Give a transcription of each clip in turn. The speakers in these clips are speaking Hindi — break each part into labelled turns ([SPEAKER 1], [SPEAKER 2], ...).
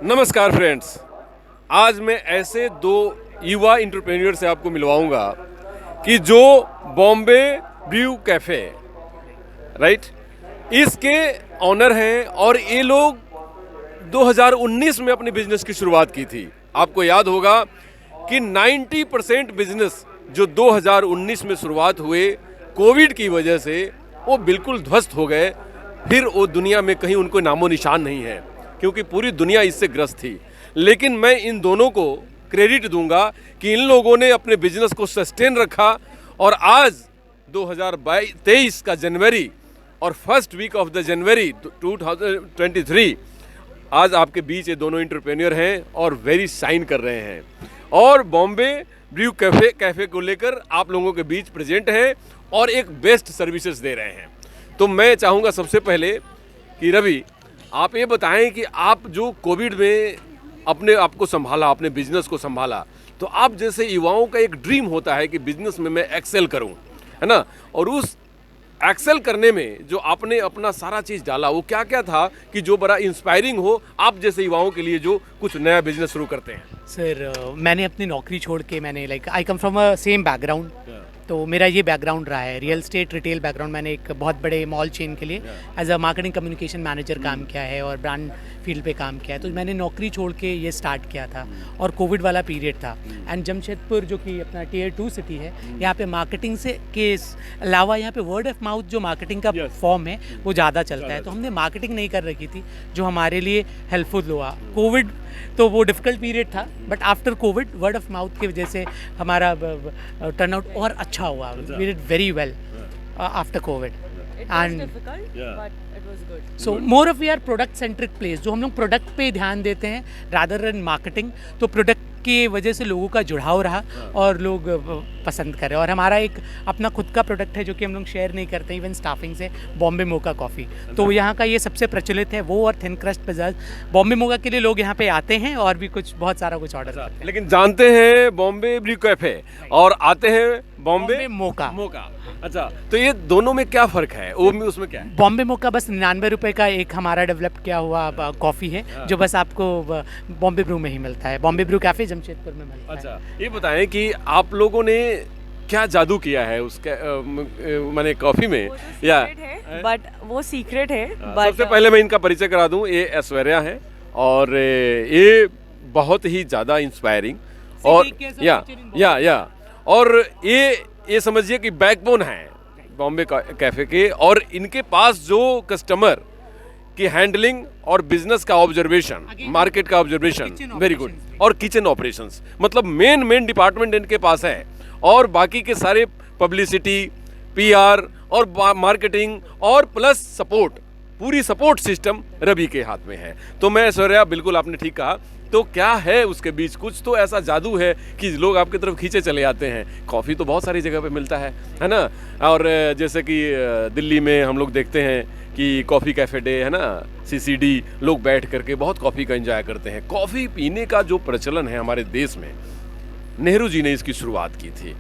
[SPEAKER 1] नमस्कार फ्रेंड्स, आज मैं ऐसे दो युवा एंटरप्रेन्योर से आपको मिलवाऊंगा कि जो बॉम्बे ब्रू कैफ़े राइट इसके ऑनर हैं और ये लोग 2019 में अपने बिजनेस की शुरुआत की थी। आपको याद होगा कि 90% बिजनेस जो 2019 में शुरुआत हुए कोविड की वजह से वो बिल्कुल ध्वस्त हो गए। फिर वो दुनिया में कहीं उनको नामो निशान नहीं है क्योंकि पूरी दुनिया इससे ग्रस्त थी। लेकिन मैं इन दोनों को क्रेडिट दूंगा कि इन लोगों ने अपने बिजनेस को सस्टेन रखा और आज 2023 का जनवरी और first week of the January 2023 आज आपके बीच ये दोनों एंटरप्रेन्योर हैं और वेरी शाइन कर रहे हैं और बॉम्बे ब्रू कैफ़े को लेकर आप लोगों के बीच प्रेजेंट हैं और एक बेस्ट सर्विसेज दे रहे हैं। तो मैं चाहूँगा सबसे पहले कि रवि आप ये बताएं कि आप जो कोविड में अपने आप को संभाला, अपने बिजनेस को संभाला, तो आप जैसे युवाओं का एक ड्रीम होता है कि बिजनेस में मैं एक्सेल करूं, है ना, और उस एक्सेल करने में जो आपने अपना सारा चीज़ डाला वो क्या क्या था कि जो बड़ा इंस्पायरिंग हो आप जैसे युवाओं के लिए जो कुछ नया बिजनेस शुरू करते हैं।
[SPEAKER 2] सर मैंने अपनी नौकरी छोड़ के मैंने I come from a same background, तो मेरा ये बैकग्राउंड रहा है रियल स्टेट रिटेल बैकग्राउंड। मैंने एक बहुत बड़े मॉल चेन के लिए as a marketing communication manager काम किया है और ब्रांड फील्ड पे काम किया है। तो मैंने नौकरी छोड़ के ये स्टार्ट किया था और कोविड वाला पीरियड था एंड जमशेदपुर जो कि अपना टियर 2 सिटी है, यहाँ पे मार्केटिंग से के अलावा यहाँ पे वर्ड ऑफ माउथ जो मार्केटिंग का फॉर्म है वो ज़्यादा चलता है। तो हमने मार्केटिंग नहीं कर रखी थी जो हमारे लिए हेल्पफुल हुआ। कोविड तो वो डिफ़िकल्ट पीरियड था but after Covid word of mouth की वजह से हमारा टर्नआउट और अच्छा हुआ। We did very well after Covid
[SPEAKER 3] and difficult but it was good.
[SPEAKER 2] So more of we are product centric place, जो हम लोग प्रोडक्ट पे ध्यान देते हैं रादर देन मार्केटिंग। तो प्रोडक्ट की वजह से लोगों का जुड़ाव रहा और लोग पसंद करें। और हमारा एक अपना खुद का प्रोडक्ट है जो कि हम लोग शेयर नहीं करते इवन स्टाफिंग से, बॉम्बे मोका कॉफ़ी। तो यहाँ का ये सबसे प्रचलित है, वो और थिन क्रस्ट पिज़्ज़ा। बॉम्बे मोका के लिए लोग यहाँ पे आते हैं और भी कुछ बहुत सारा कुछ ऑर्डर करते हैं।
[SPEAKER 1] लेकिन जानते हैं बॉम्बे ब्रू कैफ़े और आते हैं बॉम्बे
[SPEAKER 2] मोका।
[SPEAKER 1] अच्छा, तो ये दोनों में क्या फ़र्क है? वो उसमें क्या है?
[SPEAKER 2] बॉम्बे मोका बस 99 रुपये का एक हमारा डेवलप किया हुआ कॉफ़ी है जो बस आपको बॉम्बे ब्रू में ही मिलता है। बॉम्बे ब्रू कैफ़े जमशेदपुर में मिलता है।
[SPEAKER 1] अच्छा, ये बताएं कि आप लोगों ने क्या जादू किया है उसके माने कॉफ़ी में या
[SPEAKER 3] बट वो सीक्रेट है।
[SPEAKER 1] सबसे पहले मैं इनका परिचय करा दूं, ये ऐश्वर्या है और ये बहुत ही ज़्यादा इंस्पायरिंग और या और ये समझिए कि बैकबोन है बॉम्बे कैफ़े के। और इनके पास जो कस्टमर की हैंडलिंग और बिजनेस का ऑब्जर्वेशन, मार्केट का ऑब्जर्वेशन वेरी गुड, और किचन ऑपरेशंस, मतलब मेन डिपार्टमेंट इनके पास है और बाकी के सारे पब्लिसिटी, पीआर और मार्केटिंग और प्लस सपोर्ट, पूरी सपोर्ट सिस्टम रवि के हाथ में है। तो मैं ऐश्वर्या बिल्कुल आपने ठीक कहा। तो क्या है उसके बीच? कुछ तो ऐसा जादू है कि लोग आपकी तरफ खींचे चले आते हैं। कॉफ़ी तो बहुत सारी जगह पे मिलता है ना, और जैसे कि दिल्ली में हम लोग देखते हैं कि कॉफ़ी कैफ़े डे है ना, सीसीडी, लोग बैठ करके बहुत कॉफ़ी का एंजॉय करते हैं। कॉफ़ी पीने का जो प्रचलन है हमारे देश में, नेहरू जी ने इसकी शुरुआत की थी,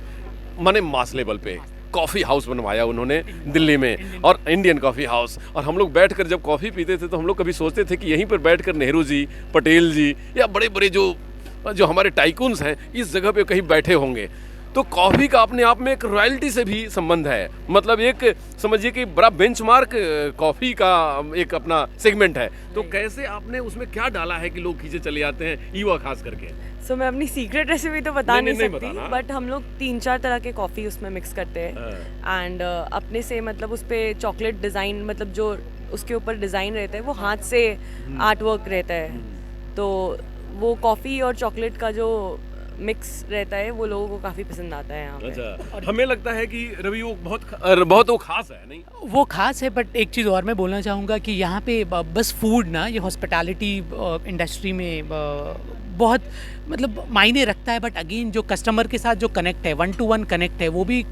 [SPEAKER 1] माने मास लेवल पे कॉफ़ी हाउस बनवाया उन्होंने दिल्ली में, और इंडियन कॉफ़ी हाउस। और हम लोग बैठकर जब कॉफ़ी पीते थे तो हम लोग कभी सोचते थे कि यहीं पर बैठकर नेहरू जी, पटेल जी या बड़े बड़े जो हमारे टाइकून्स हैं इस जगह पे कहीं बैठे होंगे। तो कॉफ़ी का अपने आप में एक रॉयल्टी से भी संबंध है, मतलब एक समझिए कि बड़ा बेंचमार्क कॉफ़ी का एक अपना सेगमेंट है। तो कैसे आपने उसमें क्या डाला है कि लोग खींचे चले जाते हैं, युवा खास करके?
[SPEAKER 3] सो मैं अपनी सीक्रेट रेसिपी तो बता नहीं सकती बट हम लोग 3-4 तरह के कॉफ़ी उसमें मिक्स करते हैं एंड अपने से मतलब उस पर चॉकलेट डिज़ाइन, मतलब जो उसके ऊपर डिज़ाइन रहता है वो हाथ से आर्ट वर्क रहता है। तो वो कॉफ़ी और चॉकलेट का जो मिक्स रहता है वो लोगों को काफ़ी पसंद आता है यहाँ पे।
[SPEAKER 1] अच्छा, हमें लगता है कि रवि वो बहुत वो खास है, नहीं?
[SPEAKER 2] वो खास है बट एक चीज़ और मैं बोलना चाहूँगा कि यहाँ पे बस फूड ना, ये हॉस्पिटैलिटी इंडस्ट्री में बहुत मतलब मायने रखता है। बट अगेन जो कस्टमर के साथ जो कनेक्ट है, 1-to-1 कनेक्ट है, वो भी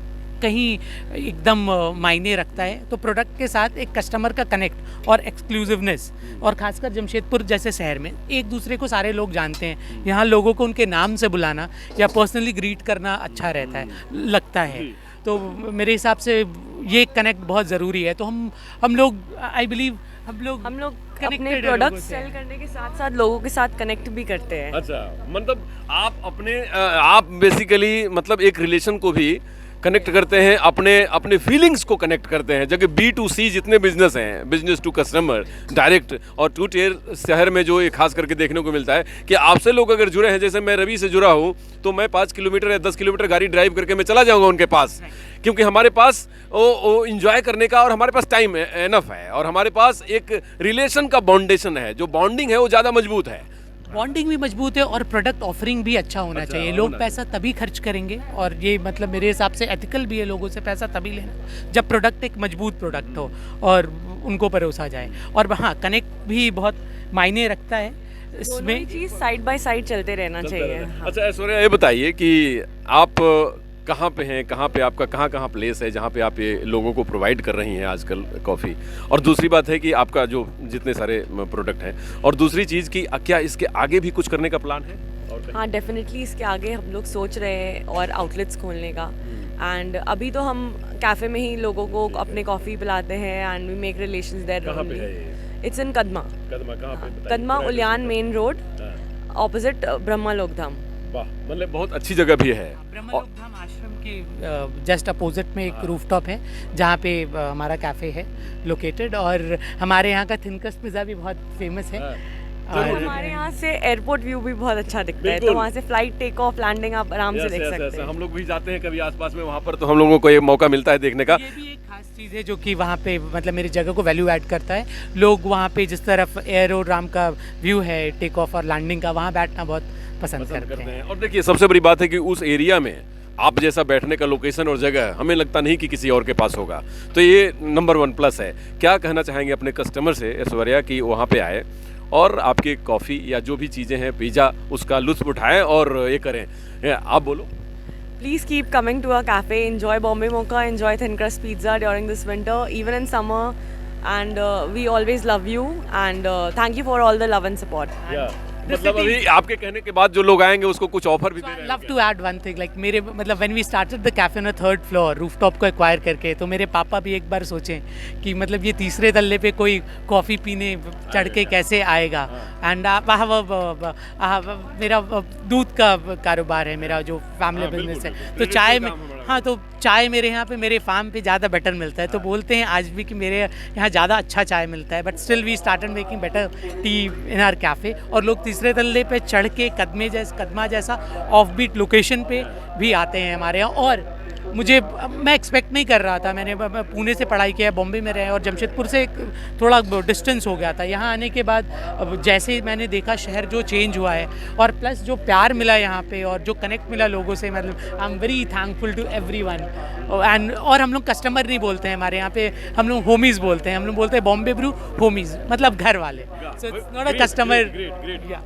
[SPEAKER 2] कहीं एकदम मायने रखता है। तो प्रोडक्ट के साथ एक कस्टमर का कनेक्ट और एक्सक्लूसिवनेस, और खासकर जमशेदपुर जैसे शहर में एक दूसरे को सारे लोग जानते हैं, यहाँ लोगों को उनके नाम से बुलाना या पर्सनली ग्रीट करना अच्छा रहता है, लगता है। तो मेरे हिसाब से ये कनेक्ट बहुत ज़रूरी है। तो हम लोग आई बिलीव
[SPEAKER 3] हम लोग
[SPEAKER 2] connected
[SPEAKER 3] अपने
[SPEAKER 2] है
[SPEAKER 3] प्रोडक्ट
[SPEAKER 2] लोगों से।
[SPEAKER 3] सेल करने के साथ साथ लोगों के साथ कनेक्ट भी करते हैं।
[SPEAKER 1] अच्छा, मतलब आप बेसिकली मतलब एक रिलेशन को भी कनेक्ट करते हैं, अपने फीलिंग्स को कनेक्ट करते हैं। जबकि B2C जितने बिजनेस हैं, बिजनेस टू कस्टमर डायरेक्ट, और टू टियर शहर में जो ये खास करके देखने को मिलता है कि आपसे लोग अगर जुड़े हैं, जैसे मैं रवि से जुड़ा हूँ, तो मैं 5 किलोमीटर या 10 किलोमीटर गाड़ी ड्राइव करके मैं चला जाऊँगा उनके पास, क्योंकि हमारे पास वो इंजॉय करने का और हमारे पास टाइम एनफ है, और हमारे पास एक रिलेशन का बाउंडेशन है, जो बॉन्डिंग है वो ज़्यादा मजबूत है।
[SPEAKER 2] बॉन्डिंग भी मजबूत है और प्रोडक्ट ऑफरिंग भी अच्छा होना चाहिए। लोग पैसा तभी खर्च करेंगे, और ये मतलब मेरे हिसाब से एथिकल भी है लोगों से पैसा तभी लेना जब प्रोडक्ट एक मजबूत प्रोडक्ट हो और उनको परोसा जाए। और हाँ, कनेक्ट भी बहुत मायने रखता है
[SPEAKER 3] दोनों
[SPEAKER 2] इसमें।
[SPEAKER 3] ही चीज साइड बाय साइड चलते रहना चाहिए। हाँ।
[SPEAKER 1] अच्छा ऐश्वर्या, ये बताइए कि आप कहाँ पे हैं, कहाँ पे आपका कहाँ प्लेस है जहाँ पे आप ये लोगों को प्रोवाइड कर रही हैं आजकल कॉफ़ी, और दूसरी बात है कि आपका जो जितने सारे प्रोडक्ट हैं, और दूसरी चीज़ कि क्या इसके आगे भी कुछ करने का प्लान है?
[SPEAKER 3] हाँ, डेफिनेटली इसके आगे हम लोग सोच रहे हैं और आउटलेट्स खोलने का। एंड अभी तो हम कैफ़े में ही लोगों को अपने कॉफ़ी पिलाते हैं and we make relations there.
[SPEAKER 1] कहाँ पे है ये?
[SPEAKER 3] It's in Kadma.
[SPEAKER 1] कदमा कहाँ पे बताइए?
[SPEAKER 3] Kadma Uliyan main road, opposite Brahma Lokdham.
[SPEAKER 1] वाह, मतलब बहुत अच्छी जगह भी है।
[SPEAKER 2] ब्रह्मलोकधाम आश्रम के जस्ट अपोजिट में एक रूफटॉप है जहाँ पे हमारा कैफ़े है लोकेटेड, और हमारे यहाँ का थिनकस्ट पिज़्ज़ा भी बहुत फेमस है।
[SPEAKER 3] तो हमारे यहाँ से एयरपोर्ट व्यू भी बहुत अच्छा दिखता है, तो
[SPEAKER 1] बिल्कुल।
[SPEAKER 3] वहाँ से फ्लाइट टेक ऑफ लैंडिंग आप आराम से देख सकते हैं।
[SPEAKER 1] हम लोग भी जाते हैं कभी आसपास में, वहाँ पर तो हम लोगों को ये मौका मिलता है देखने का।
[SPEAKER 2] ये भी एक खास चीज़ है जो कि वहाँ पे मतलब मेरी जगह को वैल्यू ऐड करता है। लोग वहाँ पे जिस तरफ एयरोड्राम का व्यू है, टेक ऑफ और लैंडिंग का, वहाँ बैठना बहुत पसंद करते हैं।
[SPEAKER 1] और देखिए सबसे बड़ी बात है कि उस एरिया में आप जैसा बैठने का लोकेशन और जगह हमें लगता नहीं कि किसी और के पास होगा, तो ये नंबर 1 प्लस है। क्या कहना चाहेंगे अपने कस्टमर से ऐश्वर्या कि वहाँ पे आए और आपके कॉफ़ी या जो भी चीज़ें हैं, पिज़्ज़ा, उसका लुत्फ़ उठाएं और ये करें? आप बोलो।
[SPEAKER 3] Please keep coming to our cafe, enjoy Bombay Mocha, enjoy Thin Crust Pizza during this winter, even in summer, and we always love you, and thank you for all the love and support.
[SPEAKER 1] मतलब अभी आपके कहने के बाद जो लोग आएंगे उसको कुछ ऑफर भी दे रहे हैं?
[SPEAKER 2] Love to add one thing, like मेरे मतलब when we started the cafe on 3rd floor rooftop को एक्वायर करके, तो मेरे पापा भी एक बार सोचें कि मतलब ये तीसरे तल्ले पे कोई कॉफ़ी पीने चढ़ के कैसे आएगा। एंड मेरा दूध का कारोबार है, मेरा जो फैमिली बिजनेस है, तो चाय में हाँ, तो चाय मेरे यहाँ पे मेरे फार्म पे ज़्यादा बेटर मिलता है। तो बोलते हैं आज भी कि मेरे यहाँ ज़्यादा अच्छा चाय मिलता है, but still we started making better tea in our cafe. और लोग तीसरे तल्ले पे चढ़ के कदमा जैसा ऑफ बीट लोकेशन पे भी आते हैं हमारे यहाँ। और मैं एक्सपेक्ट नहीं कर रहा था, मैंने पुणे से पढ़ाई किया है, बॉम्बे में रहे, और जमशेदपुर से थोड़ा डिस्टेंस हो गया था। यहाँ आने के बाद अब जैसे ही मैंने देखा शहर जो चेंज हुआ है, और प्लस जो प्यार मिला यहाँ पे और जो कनेक्ट मिला लोगों से, मतलब I am very thankful to everyone. And और हम लोग कस्टमर नहीं बोलते हैं, हमारे यहाँ पे हम लोग होमीज़ बोलते हैं। हम लोग बोलते हैं बॉम्बे ब्रू होमीज़, मतलब घर वाले। So it's not a customer.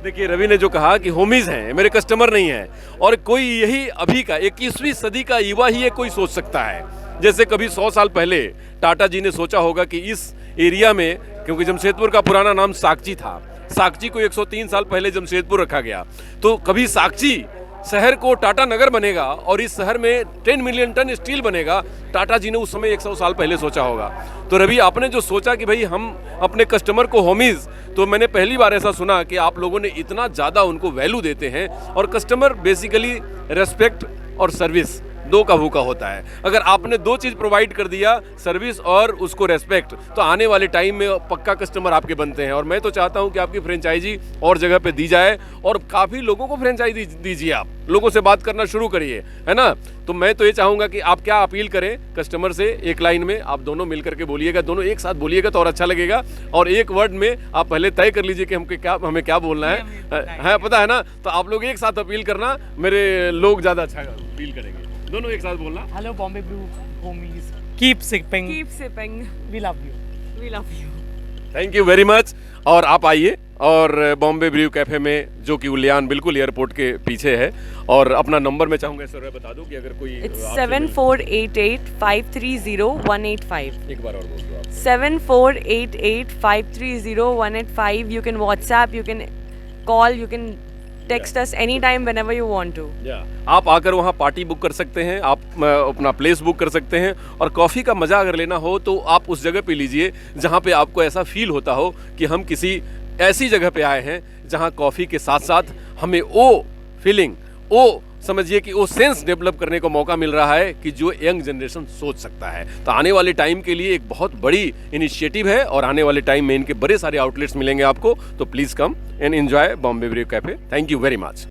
[SPEAKER 1] देखिए रवि ने जो कहा कि होमीज हैं, मेरे कस्टमर नहीं हैं, और कोई यही अभी का 21वीं सदी का युवा ही ये कोई सोच सकता है। जैसे कभी 100 साल पहले टाटा जी ने सोचा होगा कि इस एरिया में, क्योंकि जमशेदपुर का पुराना नाम साकची था, साकची को 103 साल पहले जमशेदपुर रखा गया, तो कभी साकची शहर को टाटा नगर बनेगा और इस शहर में 10 मिलियन टन स्टील बनेगा। टाटा जी ने उस समय 100 साल पहले सोचा होगा। तो रवि, आपने जो सोचा कि भाई हम अपने कस्टमर को होमीज, तो मैंने पहली बार ऐसा सुना कि आप लोगों ने इतना ज़्यादा उनको वैल्यू देते हैं। और कस्टमर बेसिकली रेस्पेक्ट और सर्विस दो का भूखा होता है। अगर आपने 2 चीज़ प्रोवाइड कर दिया, सर्विस और उसको रेस्पेक्ट, तो आने वाले टाइम में पक्का कस्टमर आपके बनते हैं। और मैं तो चाहता हूं कि आपकी फ्रेंचाइजी और जगह पे दी जाए, और काफ़ी लोगों को फ्रेंचाइजी दीजिए, आप लोगों से बात करना शुरू करिए, है ना। तो मैं तो ये चाहूँगा कि आप क्या अपील करें कस्टमर से, एक लाइन में आप दोनों मिल करके बोलिएगा, दोनों एक साथ बोलिएगा तो और अच्छा लगेगा। और एक वर्ड में आप पहले तय कर लीजिए कि हमें क्या बोलना है, पता है ना। तो आप लोग एक साथ अपील करना, मेरे लोग ज़्यादा अच्छा फील करेंगे। दोनों एक साथ बोलना।
[SPEAKER 2] Hello Bombay brew homies, keep sipping, we love you.
[SPEAKER 1] Thank you very much. और आप आइए और बॉम्बे ब्रू कैफ़े में, जो कि उलियान बिल्कुल एयरपोर्ट के पीछे है। और अपना नंबर मैं चाहूँगा सर बता दो कि अगर कोई
[SPEAKER 3] 7488530185।
[SPEAKER 1] एक बार और बोल दो आप।
[SPEAKER 3] 7488530185। You can WhatsApp, you can call, you can text us anytime whenever you want to.
[SPEAKER 1] आप आकर वहाँ पार्टी बुक कर सकते हैं, आप अपना प्लेस बुक कर सकते हैं, और कॉफ़ी का मज़ा अगर लेना हो तो आप उस जगह पे लीजिए जहाँ पे आपको ऐसा फील होता हो कि हम किसी ऐसी जगह पे आए हैं जहाँ कॉफ़ी के साथ साथ हमें वो फीलिंग, वो समझिए कि वो सेंस डेवलप करने को मौका मिल रहा है कि जो यंग जनरेशन सोच सकता है। तो आने वाले टाइम के लिए एक बहुत बड़ी इनिशिएटिव है, और आने वाले टाइम में इनके बड़े सारे आउटलेट्स मिलेंगे आपको। तो please come and enjoy Bombay brew cafe. Thank you very much.